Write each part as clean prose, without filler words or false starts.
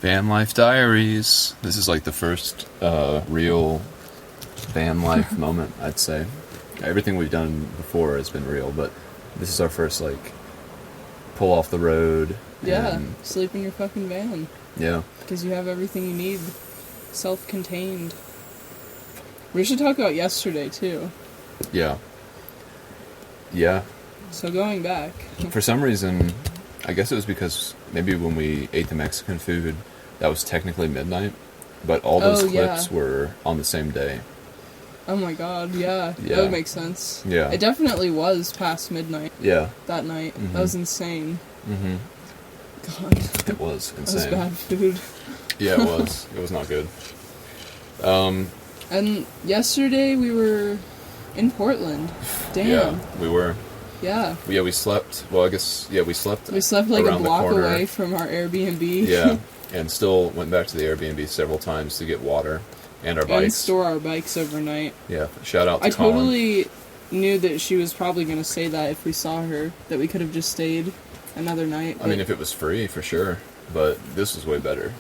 Vanlyfe Diaries. This is like the first real Vanlyfe moment, I'd say. Everything we've done before has been real, but this is our first, like, pull off the road. Yeah, sleep in your fucking van. Yeah. Because you have everything you need, self-contained. We should talk about yesterday, too. Yeah. Yeah. So going back. For some reason, I guess it was because maybe when we ate the Mexican food, that was technically midnight, but all those clips were on the same day. Oh my god, yeah. That would make sense. Yeah. It definitely was past midnight. Yeah. That night. Mm-hmm. That was insane. Mm-hmm. God. It was insane. That was bad food. Yeah, it was. It was not good. And yesterday we were in Portland. Damn. Yeah, we were. Yeah. Yeah, we slept. Well, I guess, we slept. We slept like a block away from our Airbnb. Yeah, and still went back to the Airbnb several times to get water and our bikes. And store our bikes overnight. Yeah, shout out to I Colin. totally knew that she was probably going to say that if we saw her, that we could have just stayed another night. I mean, if it was free, for sure, but this was way better.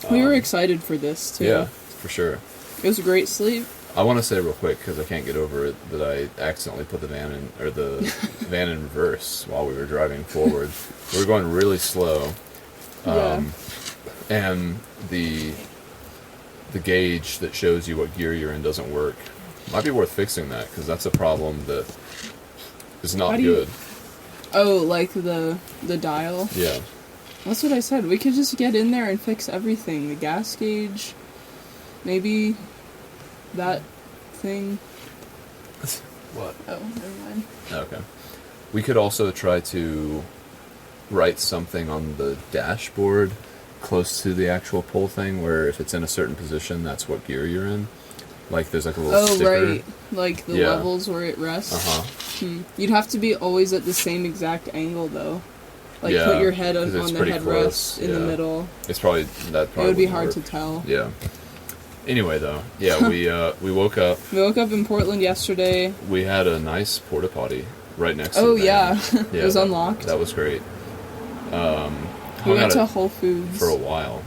We were excited for this, too. Yeah, for sure. It was a great sleep. I want to say real quick, because I can't get over it, that I accidentally put the van in reverse while we were driving forward. We were going really slow, and the gauge that shows you what gear you're in doesn't work. Might be worth fixing that, because that's a problem that is not good. Oh, like the dial? Yeah. That's what I said. We could just get in there and fix everything. The gas gauge, maybe that thing. What? Oh, never mind. Okay. We could also try to write something on the dashboard close to the actual pull thing, where if it's in a certain position, that's what gear you're in. Like, there's like a little sticker. Oh, right. Like the levels where it rests. Uh-huh. You'd have to be always at the same exact angle, though. Like, put your head on the headrest in the middle. It's probably... It would be hard to tell. Yeah. Anyway, though, we woke up. We woke up in Portland yesterday. We had a nice porta potty right next to the van. Yeah. It was unlocked. That was great. We went to Whole Foods. For a while.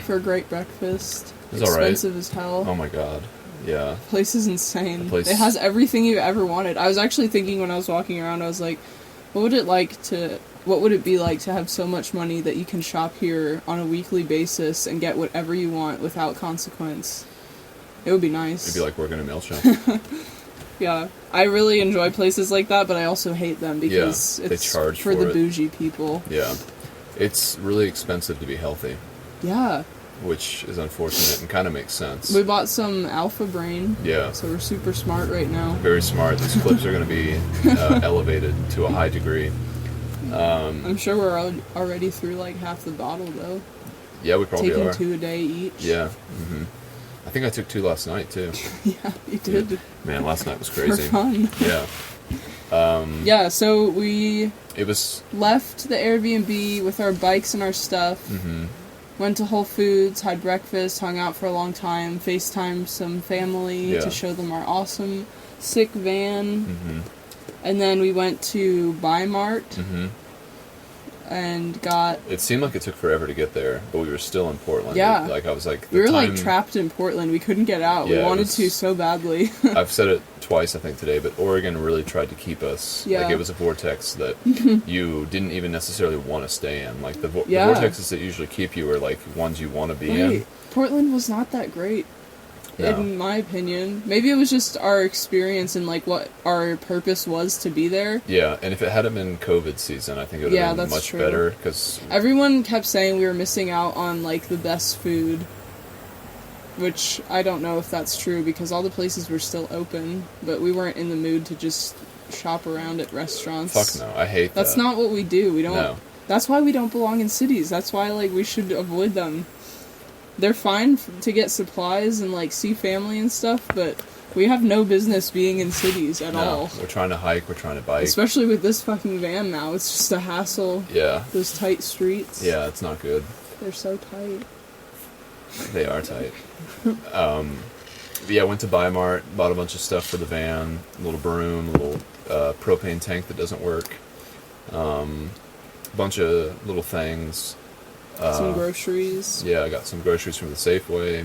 For a great breakfast. It was alright. Expensive as hell. Oh my god. Yeah. The place is insane. It has everything you ever wanted. I was actually thinking when I was walking around, I was like, what would it be like to have so much money that you can shop here on a weekly basis and get whatever you want without consequence? It would be nice. It'd be like working a mail shop. Yeah. I really enjoy places like that, but I also hate them because they charge for the bougie people. Yeah. It's really expensive to be healthy. Yeah. Which is unfortunate and kind of makes sense. We bought some Alpha Brain. Yeah. So we're super smart right now. Very smart. These clips are going to be elevated to a high degree. I'm sure we're already through like half the bottle, though. Yeah, we probably Taking are. 2 a day each. Yeah. Mm-hmm. I think I took 2 last night, too. Yeah, you did. Yeah. Man, last night was crazy. For fun. Yeah. Yeah, so we left the Airbnb with our bikes and our stuff. Mm-hmm. Went to Whole Foods, had breakfast, hung out for a long time, FaceTimed some family to show them our awesome, sick van. Mm-hmm. And then we went to Bimart and got... It seemed like it took forever to get there, but we were still in Portland. Yeah. I was like... We were like trapped in Portland. We couldn't get out. Yeah, we wanted to so badly. I've said it twice, I think, today, but Oregon really tried to keep us. Yeah. Like, it was a vortex that you didn't even necessarily want to stay in. Like, the vortexes that usually keep you are, like, ones you want to be in. Portland was not that great. No. In my opinion. Maybe it was just our experience and, like, what our purpose was to be there. Yeah, and if it hadn't been COVID season, I think it would have been much better. Cause everyone kept saying we were missing out on, like, the best food. Which, I don't know if that's true, because all the places were still open. But we weren't in the mood to just shop around at restaurants. Fuck no, I hate that. That's not what we do. We don't... No. That's why we don't belong in cities. That's why, like, we should avoid them. They're fine to get supplies and, like, see family and stuff, but we have no business being in cities at all. We're trying to hike, we're trying to bike. Especially with this fucking van now. It's just a hassle. Yeah. Those tight streets. Yeah, it's not good. They're so tight. They are tight. I went to Bimart, bought a bunch of stuff for the van, a little broom, a little propane tank that doesn't work, a bunch of little things. Some groceries. Yeah, I got some groceries from the Safeway,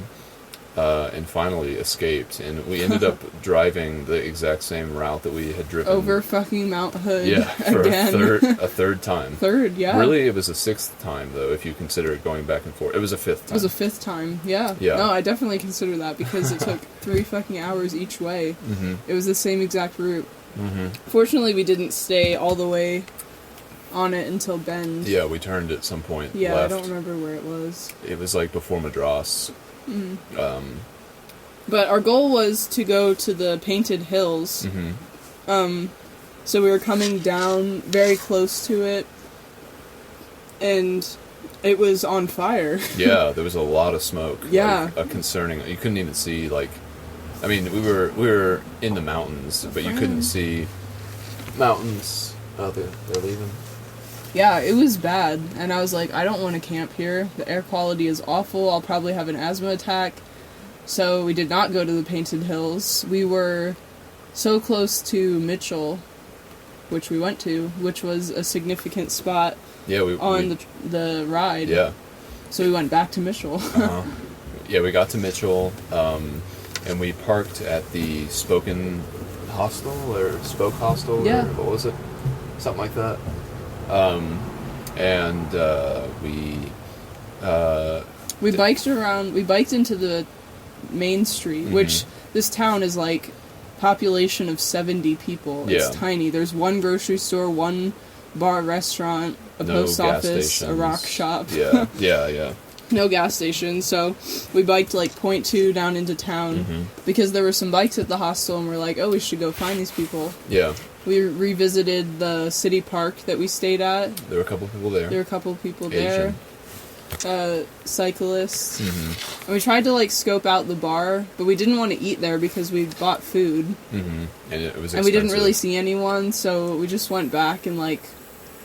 and finally escaped. And we ended up driving the exact same route that we had driven over fucking Mount Hood. Yeah, for again. a third time. Third, yeah. Really, it was a sixth time though, if you consider it going back and forth. It was a fifth time. It was a fifth time. Yeah. Yeah. No, I definitely consider that because it took 3 fucking hours each way. Mm-hmm. It was the same exact route. Mm-hmm. Fortunately, we didn't stay all the way on it until Bend. Yeah, we turned at some point. Yeah, left. I don't remember where it was. It was like before Madras. Mm-hmm. But our goal was to go to the Painted Hills. Mm-hmm. So we were coming down very close to it, and it was on fire. Yeah, there was a lot of smoke. Yeah. Like, concerning. You couldn't even see, like... I mean, we were in the mountains, but you couldn't see mountains. Oh, they're leaving. Yeah, it was bad, and I was like, I don't want to camp here. The air quality is awful. I'll probably have an asthma attack. So we did not go to the Painted Hills. We were so close to Mitchell, which we went to, which was a significant spot on the ride. Yeah. So we went back to Mitchell. Yeah, we got to Mitchell, and we parked at the Spoke Hostel. Yeah. Or what was it? Something like that. We biked around. We biked into the main street, which this town is like population of 70 people. It's tiny. There's one grocery store, one bar, restaurant, a post office, a rock shop. Yeah. No gas station. So we biked like 0.2 down into town because there were some bikes at the hostel, and we're like, oh, we should go find these people. Yeah. We revisited the city park that we stayed at. There were a couple people there. Asian. There. Cyclists. And we tried to like scope out the bar, but we didn't want to eat there because we bought food. And it was expensive. And we didn't really see anyone, so we just went back and like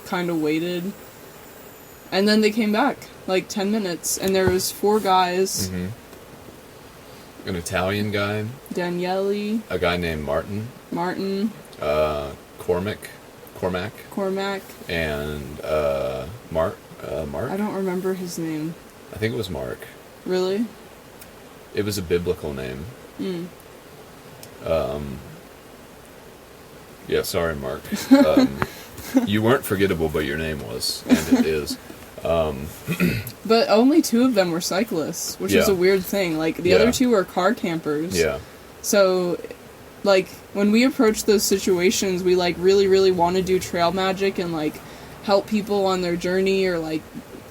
kind of waited. And then they came back, like 10 minutes, and there was 4 guys. An Italian guy. Daniele. A guy named Martin. Cormac. And Mark. I don't remember his name. I think it was Mark. Really? It was a biblical name. Yeah, sorry, Mark. You weren't forgettable, but your name was, and it is. But only 2 of them were cyclists, which is a weird thing. Like, the other 2 were car campers. Yeah. So, like, when we approach those situations, we, like, really, really want to do trail magic and, like, help people on their journey or, like,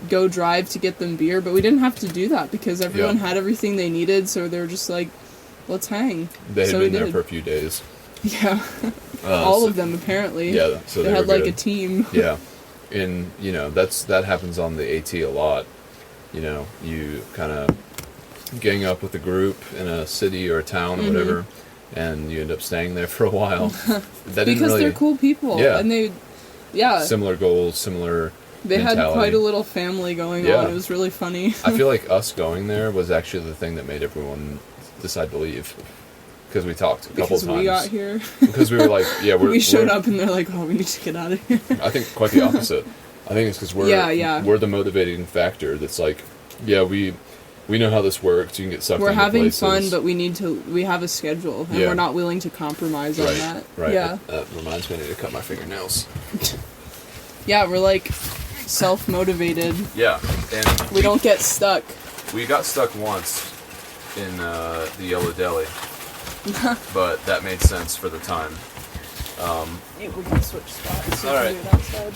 go drive to get them beer. But we didn't have to do that because everyone had everything they needed, so they were just like, let's hang. They had been there for a few days. Yeah. All of them, apparently. Yeah, so they had, like, a team. Yeah. And, you know, that happens on the AT a lot. You know, you kind of gang up with a group in a city or a town or whatever, and you end up staying there for a while. Because they're cool people. Yeah. And similar goals, similar They mentality. had quite a little family going on. It was really funny. I feel like us going there was actually the thing that made everyone decide to leave. Because we talked a couple times. Because we got here. Because we were like, we showed up and they're like, oh, we need to get out of here. I think quite the opposite. I think it's because we're the motivating factor that's like, we know how this works. You can get sucked into having places. fun, but we have a schedule, and we're not willing to compromise on that. Right. Yeah. That reminds me, I need to cut my fingernails. Yeah, we're like self-motivated. Yeah. And we don't get stuck. We got stuck once in the Yellow Deli. But that made sense for the time. We can switch spots. So all right. Do it outside.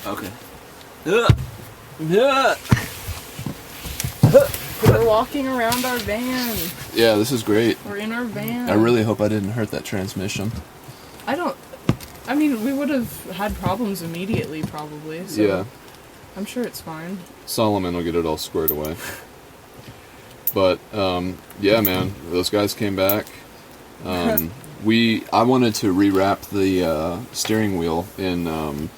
Okay. We're walking around our van. Yeah, this is great. We're in our van. I really hope I didn't hurt that transmission. I mean, we would have had problems immediately, probably. So yeah. I'm sure it's fine. Solomon will get it all squared away. But, yeah, man, those guys came back. I wanted to rewrap the steering wheel in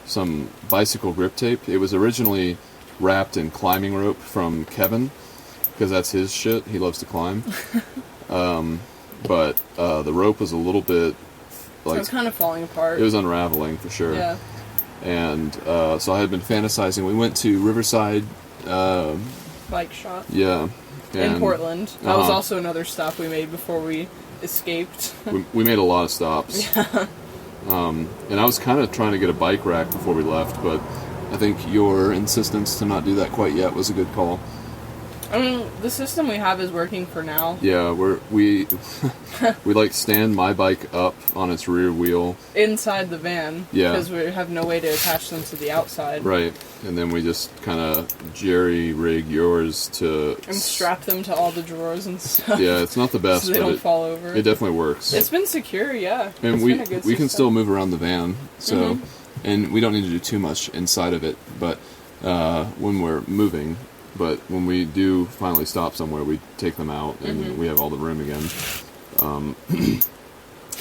some bicycle grip tape. It was originally wrapped in climbing rope from Kevin, because that's his shit. He loves to climb. But the rope was a little bit... It was kind of falling apart. It was unraveling, for sure. Yeah. And so I had been fantasizing. We went to Riverside. Bike shop. Yeah. In Portland. That was also another stop we made before we escaped. we made a lot of stops. Yeah. And I was kind of trying to get a bike rack before we left, but I think your insistence to not do that quite yet was a good call. I mean, the system we have is working for now. Yeah, we like stand my bike up on its rear wheel inside the van. Yeah, because we have no way to attach them to the outside. Right, and then we just kind of jerry rig yours to and strap them to all the drawers and stuff. Yeah, it's not the best, so they but don't fall over. It definitely works. It's been secure, yeah. And we can still move around the van, so and we don't need to do too much inside of it, but when we're moving. But when we do finally stop somewhere, we take them out and we have all the room again.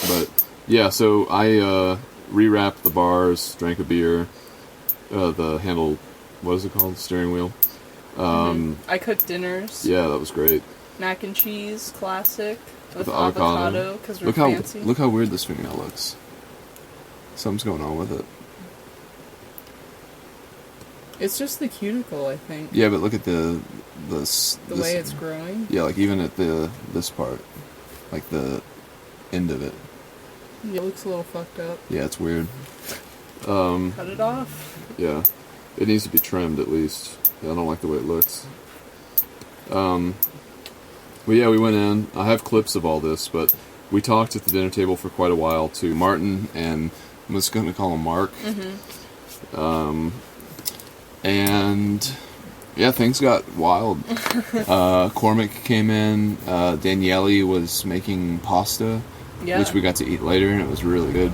But yeah, so I rewrapped the bars, drank a beer, the handle, what is it called? Steering wheel. I cooked dinners. Yeah, that was great. Mac and cheese, classic, with avocado because we're fancy. Look how weird this fingernail looks. Something's going on with it. It's just the cuticle, I think. Yeah, but look at the way it's growing. Yeah, like even at this part, like the end of it. Yeah, it looks a little fucked up. Yeah, it's weird. Cut it off. Yeah, it needs to be trimmed at least. I don't like the way it looks. But yeah, we went in. I have clips of all this, but we talked at the dinner table for quite a while to Martin and I'm just going to call him Mark. And yeah, things got wild. Cormac came in. Daniele was making pasta, which we got to eat later, and it was really good.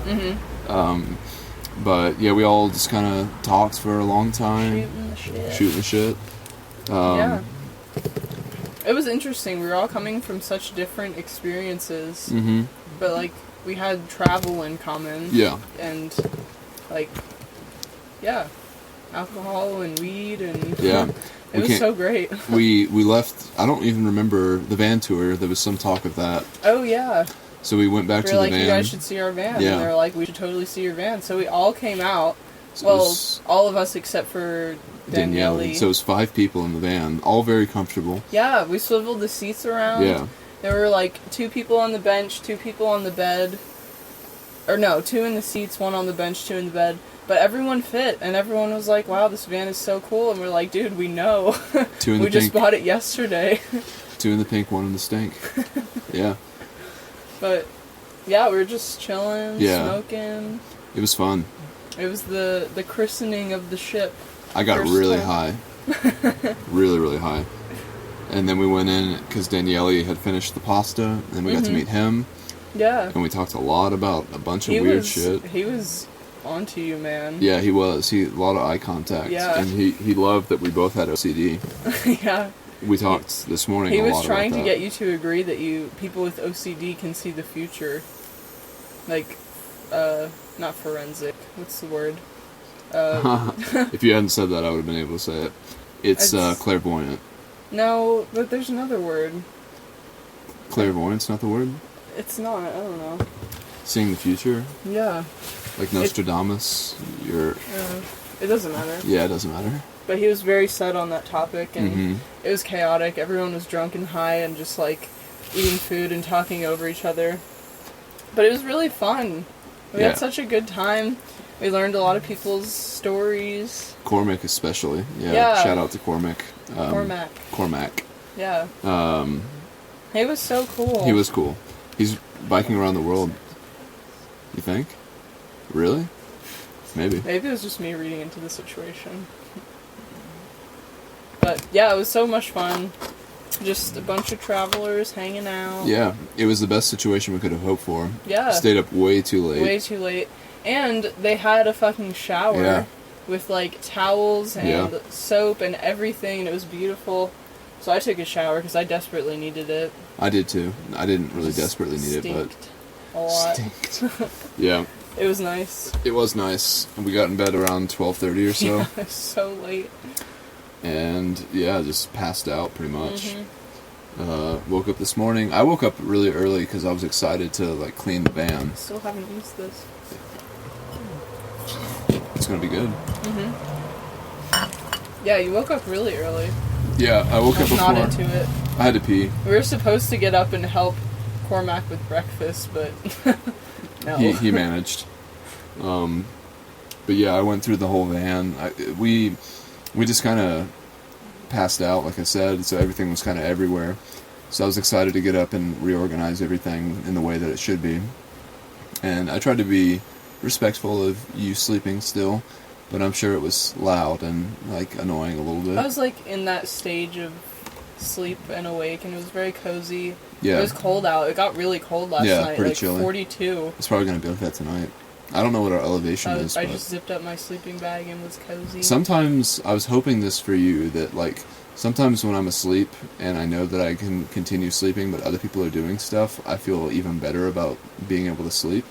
But yeah, we all just kind of talked for a long time, shooting the shit. Yeah, it was interesting. We were all coming from such different experiences, but like we had travel in common. Yeah, and like alcohol and weed and yeah. it was so great. we left. I don't even remember the van tour. There was some talk of that. Oh yeah. So we went back to the van. You guys should see our van. Yeah. And they're like, we should totally see your van. So we all came out. Well, all of us except for Daniele. So it was 5 people in the van, all very comfortable. Yeah, we swiveled the seats around. Yeah. There were like 2 people on the bench, 2 people on the bed. Or no, 2 in the seats, 1 on the bench, 2 in the bed. But everyone fit, and everyone was like, wow, this van is so cool. And we're like, dude, we know. 2 in the we just bought it yesterday. 2 in the pink, 1 in the stink. Yeah. But, yeah, we were just chilling, smoking. It was fun. It was the christening of the ship. I got really high. Really, really high. And then we went in, because Daniele had finished the pasta, and we got to meet him. Yeah. And we talked a lot about a bunch of weird shit. He was onto you, man. Yeah, he was. A lot of eye contact. Yeah. And he loved that we both had OCD. Yeah. We talked this morning a lot about that. He was trying to get you to agree that people with OCD can see the future. Like, not forensic. What's the word? If you hadn't said that, I would have been able to say it. It's clairvoyant. No, but there's another word. Clairvoyant's not the word? It's not, I don't know. Seeing the future? Yeah. Like Nostradamus? It doesn't matter. Yeah, it doesn't matter. But he was very set on that topic, and it was chaotic. Everyone was drunk and high and just, like, eating food and talking over each other. But it was really fun. We had such a good time. We learned a lot of people's stories. Cormac especially. Yeah. Shout out to Cormac. Cormac. Yeah. He was so cool. He was cool. He's biking around the world. You think? Really? Maybe. Maybe it was just me reading into the situation. But yeah, it was so much fun. Just a bunch of travelers hanging out. Yeah, it was the best situation we could have hoped for. Yeah. Stayed up way too late. Way too late. And they had a fucking shower with like towels and soap and everything, and it was beautiful. So I took a shower because I desperately needed it. I did too. I didn't really desperately need it, but a lot. Stinked. Yeah. It was nice. It was nice. And we got in bed around 12:30 or so. Yeah, it was so late. And yeah, just passed out pretty much. Woke up this morning. I woke up really early because I was excited to like clean the van. Still haven't used this. It's going to be good. Yeah, you woke up really early. Yeah, I woke up before. Not into it. I had to pee. We were supposed to get up and help Cormac with breakfast, but no. He managed. But yeah, I went through the whole van. We just kind of passed out, like I said, so everything was kind of everywhere. So I was excited to get up and reorganize everything in the way that it should be. And I tried to be respectful of you sleeping still, but I'm sure it was loud and like annoying a little bit. I was like in that stage of sleep and awake, and it was very cozy. Yeah. It was cold out. It got really cold last night. Pretty like chilly. 42. It's probably going to be like that tonight. I don't know what our elevation is. I just zipped up my sleeping bag and was cozy. Sometimes, I was hoping this for you, that like, sometimes when I'm asleep and I know that I can continue sleeping but other people are doing stuff, I feel even better about being able to sleep.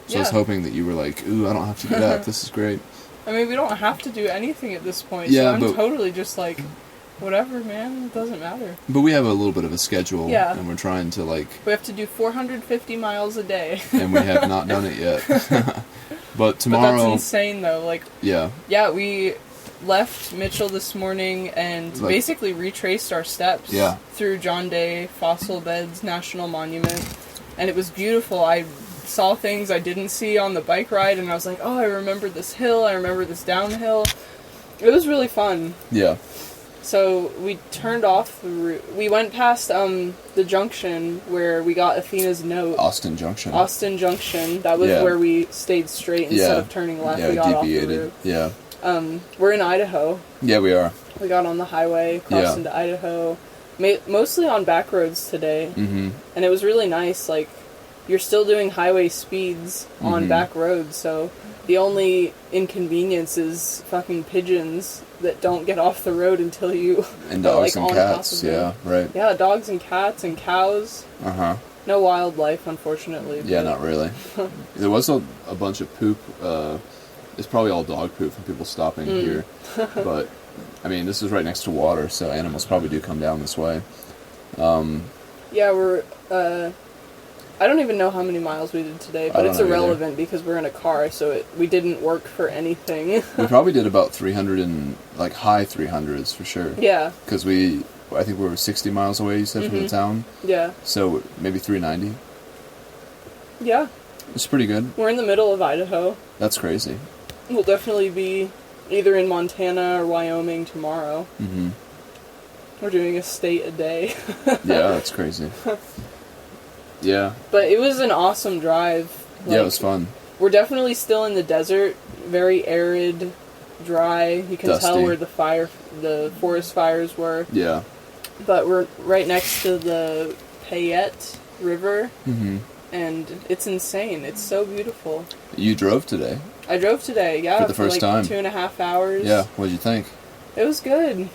So I was hoping that you were like, ooh, I don't have to get up, this is great. I mean, we don't have to do anything at this point, yeah, so I'm totally just like, whatever, man, it doesn't matter. But we have a little bit of a schedule, and we're trying to like... We have to do 450 miles a day. And we have not done it yet. But tomorrow... But that's insane, though, like... Yeah. Yeah, we left Mitchell this morning and basically retraced our steps through John Day Fossil Beds National Monument, and it was beautiful. I saw things I didn't see on the bike ride, and I was like, oh, I remember this hill, I remember this downhill. It was really fun. Yeah. So we turned off the route. We went past the junction where we got Athena's note. Austin Junction. That was where we stayed straight instead of turning left. We got deviated. off the route. Yeah. We're in Idaho. Yeah, we are. We got on the highway, crossed into Idaho. Mostly on back roads today. Mm-hmm. And it was really nice. Like, you're still doing highway speeds on back roads, so the only inconvenience is fucking pigeons that don't get off the road until you... And dogs and cats, right. Yeah, dogs and cats and cows. Uh-huh. No wildlife, unfortunately. Yeah, not really. There was a bunch of poop. It's probably all dog poop from people stopping here. But, I mean, this is right next to water, so animals probably do come down this way. Yeah, we're... I don't even know how many miles we did today, but it's irrelevant because we're in a car, so we didn't work for anything. We probably did about 300 and, like, high 300s for sure. Yeah. Because I think we were 60 miles away, you said, from the town. Yeah. So maybe 390. Yeah. It's pretty good. We're in the middle of Idaho. That's crazy. We'll definitely be either in Montana or Wyoming tomorrow. Mm-hmm. We're doing a state a day. Yeah, that's crazy. Yeah. But it was an awesome drive. Like, it was fun. We're definitely still in the desert. Very arid, dry. You can Dusty. tell where the forest fires were. Yeah. But we're right next to the Payette River. Mm-hmm. And it's insane. It's so beautiful. You drove today? I drove today, yeah. For the first time? 2.5 hours. Yeah. What did you think? It was good.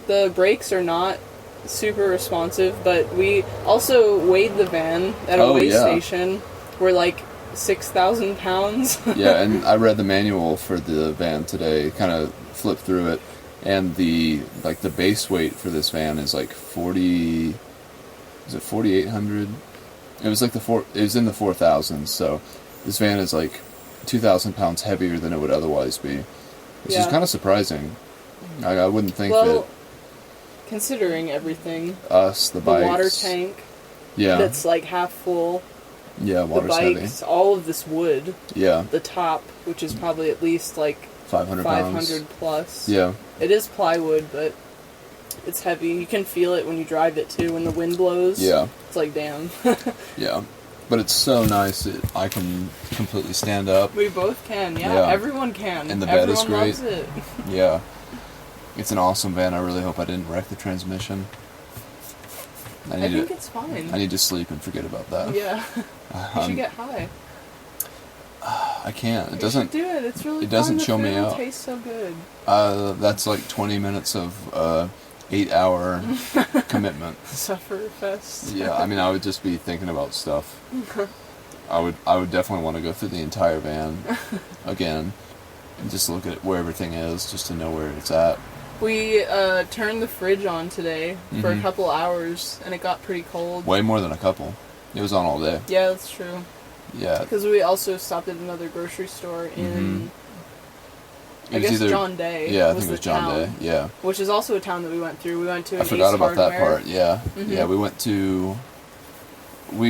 The brakes are not super responsive, but we also weighed the van at a weigh station. We're like 6,000 pounds. Yeah, and I read the manual for the van today, kind of flipped through it, and the base weight for this van is like 40... Is it 4,800? It was like it was in the 4,000s, so this van is like 2,000 pounds heavier than it would otherwise be, which is kind of surprising. I wouldn't think that... Considering everything. Us, the bikes. The water tank. Yeah. That's like half full. Yeah, water's the bikes, heavy. All of this wood. Yeah. The top, which is probably at least like 500 pounds. plus. Yeah. It is plywood, but it's heavy. You can feel it when you drive it too, when the wind blows. Yeah. It's like, damn. Yeah. But it's so nice that I can completely stand up. We both can, yeah. Everyone can. And the bed is great. Loves it. Yeah. It's an awesome van. I really hope I didn't wreck the transmission. I think it's fine. I need to sleep and forget about that. Yeah. You should get high. I can't. It doesn't do it. It's really It doesn't fun. show me out. It tastes so good. That's like 20 minutes of 8-hour commitment. Sufferfest. Yeah, I mean, I would just be thinking about stuff. I would definitely want to go through the entire van again and just look at where everything is, just to know where it's at. We turned the fridge on today for a couple hours, and it got pretty cold. Way more than a couple. It was on all day. Yeah, that's true. Yeah. Because we also stopped at another grocery store in I guess John Day. Yeah, I think it was John Day. Yeah, which is also a town that we went through. We went to. I forgot about Hardware. that part. Yeah, yeah. We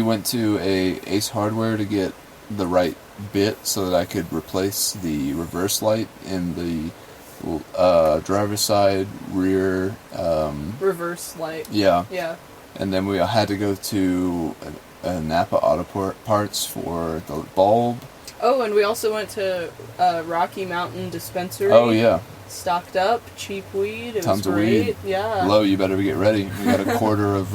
went to a Ace Hardware to get the right bit so that I could replace the reverse light in the driver's side rear. Reverse light. Yeah. Yeah. And then we had to go to a Napa Auto Parts for the bulb. Oh, and we also went to Rocky Mountain Dispensary. Oh, yeah. Stocked up, cheap weed. It Tons was great. of weed. Yeah. Lo, you better get ready. We got a quarter of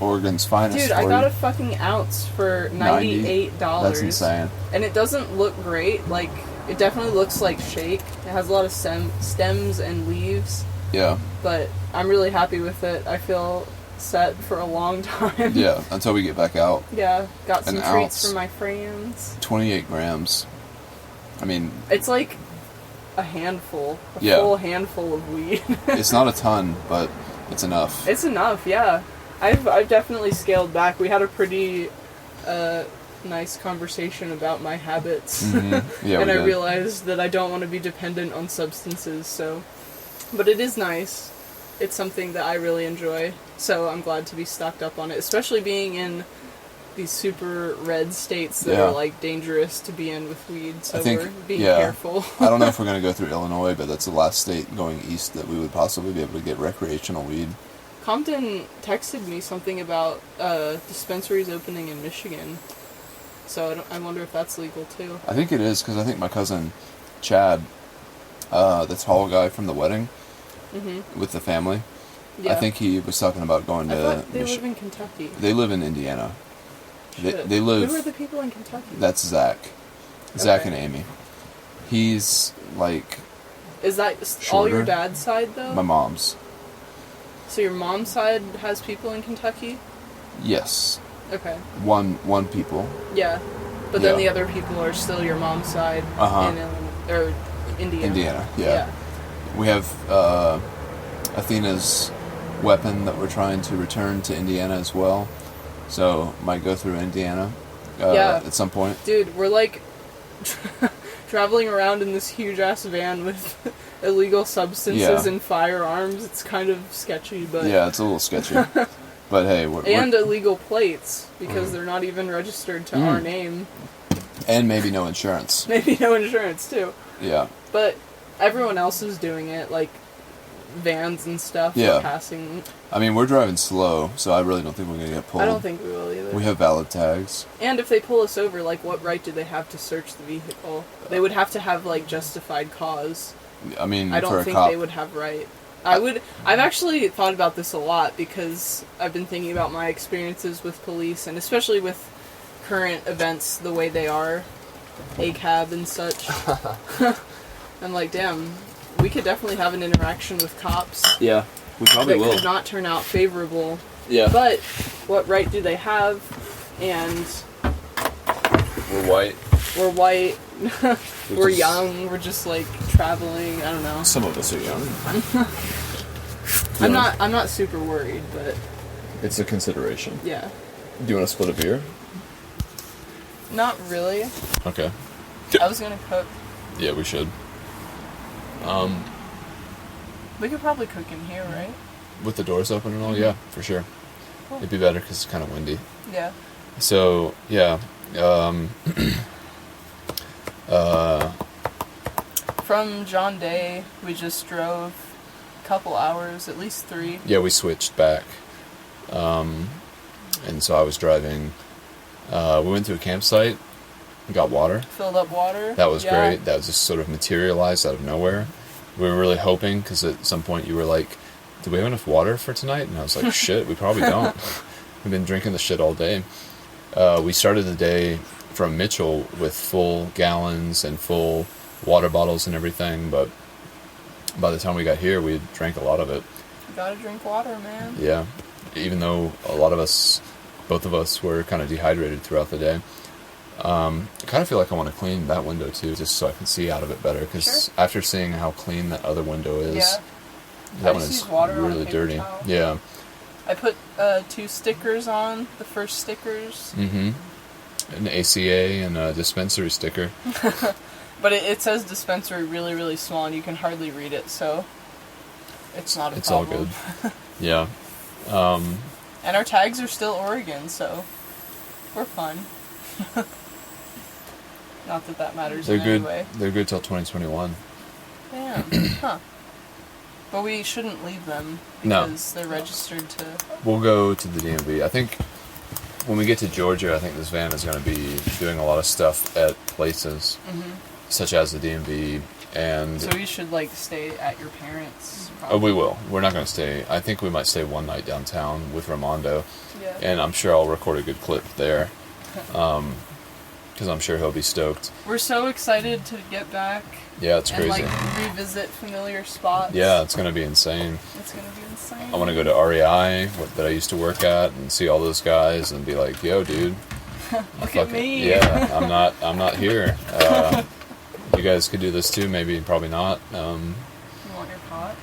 Oregon's finest. Dude, I got a fucking ounce for $98. That's insane. And it doesn't look great. Like, it definitely looks like shake. It has a lot of stems and leaves. Yeah. But I'm really happy with it. I feel set for a long time. Yeah, until we get back out. Yeah, got some An treats ounce. for my friends. 28 grams. I mean... It's like a handful. Yeah. Full handful of weed. It's not a ton, but it's enough. It's enough, yeah. I've definitely scaled back. We had a pretty nice conversation about my habits. Mm-hmm. Yeah, and I realized that I don't want to be dependent on substances, so... But it is nice. It's something that I really enjoy, so I'm glad to be stocked up on it, especially being in these super red states that are, like, dangerous to be in with weed, so we're being careful. I don't know if we're going to go through Illinois, but that's the last state going east that we would possibly be able to get recreational weed. Compton texted me something about dispensaries opening in Michigan, so I wonder if that's legal, too. I think it is, because I think my cousin Chad, the tall guy from the wedding, with the family, I think he was talking about going to... I thought they live in Kentucky. They live in Indiana. They live... Who are the people in Kentucky? That's Zach. Zach and Amy. He's, like... Is that shorter. All your dad's side, though? My mom's. So your mom's side has people in Kentucky? Yes. Okay. One people. Yeah. But then the other people are still your mom's side in Indiana. Indiana, yeah. We have Athena's weapon that we're trying to return to Indiana as well. So, might go through Indiana at some point. Dude, we're like traveling around in this huge-ass van with illegal substances and firearms. It's kind of sketchy, but... Yeah, it's a little sketchy. But hey, we're... illegal plates, because they're not even registered to our name. And maybe no insurance. Maybe no insurance, too. Yeah. But everyone else is doing it, like vans and stuff are passing. I mean, we're driving slow, so I really don't think we're going to get pulled. I don't think we will either. We have valid tags. And if they pull us over, like, what right do they have to search the vehicle? They would have to have, like, justified cause. I mean, I don't think they would have right. I've actually thought about this a lot, because I've been thinking about my experiences with police, and especially with current events the way they are, ACAB and such. I'm like, damn, we could definitely have an interaction with cops. Yeah, we probably will. That could not turn out favorable. Yeah. But what right do they have? And we're white. We're white. We're young. We're just like traveling. I don't know. Some of us are young. I'm not super worried, but it's a consideration. Yeah. Do you want to split a beer? Not really. Okay. I was gonna cook. Yeah, we should. We could probably cook in here, right? With the doors open and all? Yeah, for sure. Cool. It'd be better because it's kind of windy. Yeah. So, yeah. From John Day, we just drove a couple hours, at least 3. Yeah, we switched back. And so I was driving. We went to a campsite, got water. Filled up water. That was great. That was just sort of materialized out of nowhere. We were really hoping, because at some point you were like, do we have enough water for tonight? And I was like, shit, we probably don't. We've been drinking the shit all day. We started the day from Mitchell with full gallons and full water bottles and everything, but by the time we got here, we drank a lot of it. You gotta drink water, man. Yeah. Even though a lot of us, both of us, were kind of dehydrated throughout the day. I kind of feel like I want to clean that window too, just so I can see out of it better, because after seeing how clean that other window is, that one is really dirty. Towel. Yeah. I put 2 stickers on, the first stickers. Mm-hmm. An ACA and a dispensary sticker. But it says dispensary really, really small, and you can hardly read it, so it's not a problem. It's all good. Yeah. And our tags are still Oregon, so we're fine. Not that matters in any way. They're good till 2021. Damn. Huh. But we shouldn't leave them because they're registered to... We'll go to the DMV. I think when we get to Georgia, I think this van is going to be doing a lot of stuff at places, such as the DMV. And so we should, like, stay at your parents'? Oh, we will. We're not going to stay. I think we might stay one night downtown with Ramondo. Yeah. And I'm sure I'll record a good clip there. Because I'm sure he'll be stoked. We're so excited to get back. Yeah, it's crazy. And, like, revisit familiar spots. Yeah, it's going to be insane. It's going to be insane. I want to go to REI, that I used to work at, and see all those guys and be like, yo, dude. Look at me. Yeah, I'm not here. You guys could do this too, maybe, probably not. You want your pot?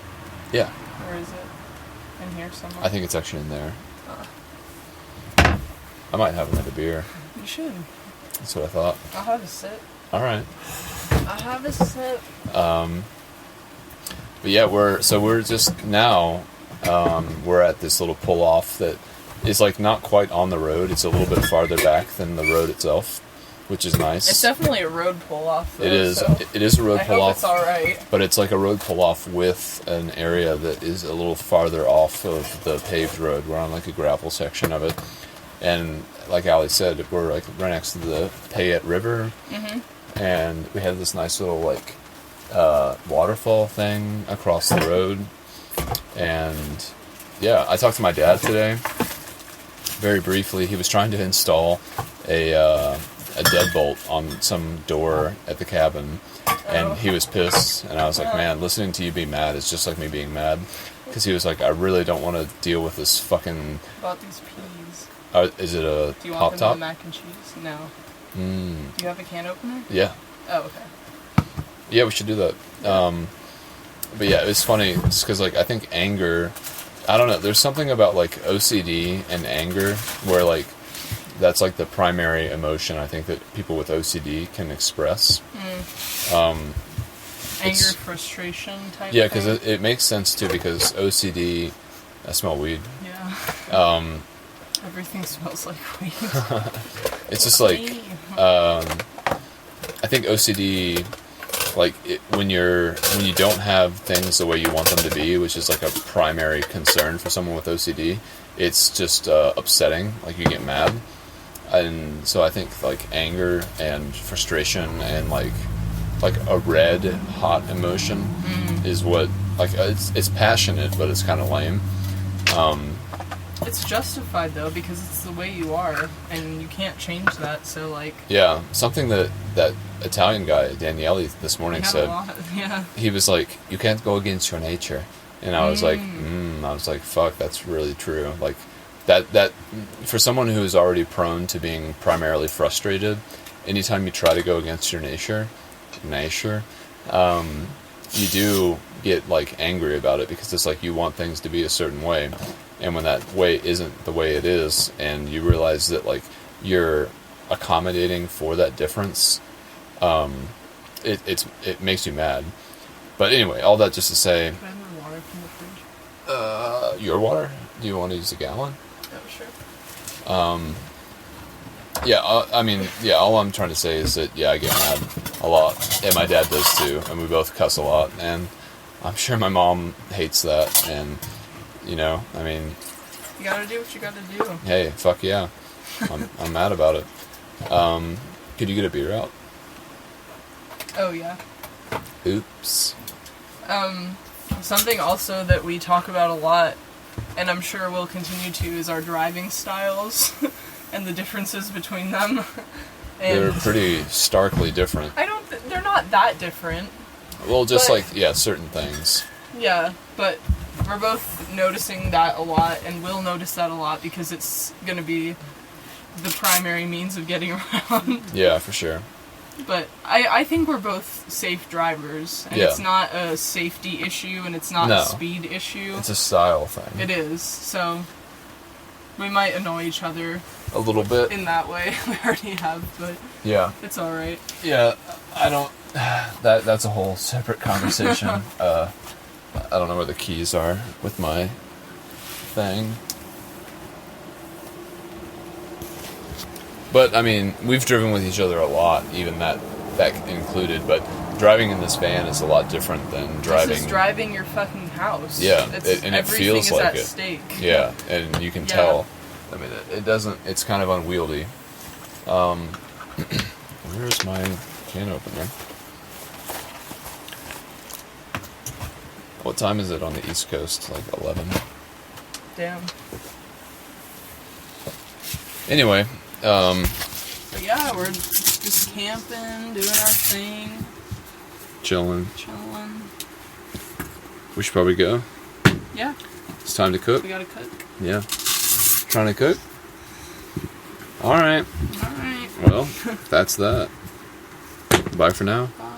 Yeah. Where is it? In here somewhere? I think it's actually in there. I might have another beer. You should. That's what I thought. I'll have a sip. All right. I'll have a sip. But yeah, we're just now, we're at this little pull off that is like not quite on the road. It's a little bit farther back than the road itself, which is nice. It's definitely a road pull off. It is. So it is a road pull off. It's all right. But it's like a road pull off with an area that is a little farther off of the paved road. We're on like a gravel section of it, and like Ali said, we're like right next to the Payette River, and we have this nice little like waterfall thing across the road. And yeah, I talked to my dad today very briefly. He was trying to install a deadbolt on some door at the cabin, and he was pissed. And I was like, man, listening to you be mad is just like me being mad, because he was like, I really don't want to deal with this fucking. About these peas. Is it a Do you pop want them top? in mac and cheese? No. Do you have a can opener? Yeah. Oh, okay. Yeah, we should do that. But yeah, it's funny because like I think anger, I don't know. There's something about like OCD and anger where like that's like the primary emotion I think that people with OCD can express. Anger, frustration type. Yeah, because it makes sense too. Because OCD, I smell weed. Yeah. Everything smells like weed. It's just like I think OCD, like when you don't have things the way you want them to be, which is like a primary concern for someone with OCD, it's just upsetting. Like you get mad, and so I think like anger and frustration and like a red hot emotion is what like it's passionate, but it's kind of lame. It's justified though because it's the way you are, and you can't change that. So like yeah, something that Italian guy Daniele this morning said. Yeah. He was like, "You can't go against your nature," and I was like, "Fuck, that's really true." Like that for someone who is already prone to being primarily frustrated, anytime you try to go against your nature, you do get like angry about it because it's like you want things to be a certain way. And when that way isn't the way it is, and you realize that like you're accommodating for that difference, it makes you mad. But anyway, all that just to say. Can I have more water from the fridge? Your water? Do you want to use a gallon? Oh, sure. Yeah, I mean, yeah. All I'm trying to say is that I get mad a lot, and my dad does too, and we both cuss a lot, and I'm sure my mom hates that, and. You know, I mean... You gotta do what you gotta do. Hey, fuck yeah. I'm mad about it. Could you get a beer out? Oh, yeah. Oops. Something also that we talk about a lot, and I'm sure we'll continue to, is our driving styles and the differences between them. And they're pretty starkly different. They're not that different. Well, just certain things. Yeah, but... We're both noticing that a lot, and we'll notice that a lot because it's going to be the primary means of getting around. Yeah, for sure. But I think we're both safe drivers, and it's not a safety issue, and it's not a speed issue. It's a style thing. It is, so we might annoy each other a little bit in that way. We already have, but yeah, it's all right. Yeah, I don't. that's a whole separate conversation. I don't know where the keys are with my thing. But, I mean, we've driven with each other a lot, even that included, but driving in this van is a lot different than driving... This is driving your fucking house. Yeah, and it feels like it. Everything is at stake. Yeah, and you can tell. I mean, it doesn't... It's kind of unwieldy. Where's my can opener? What time is it on the East Coast? Like 11? Damn. Anyway, but yeah, we're just camping, doing our thing. Chilling. We should probably go. Yeah. It's time to cook. We gotta cook. Yeah. Trying to cook? Alright. Alright. Well, that's that. Bye for now. Bye.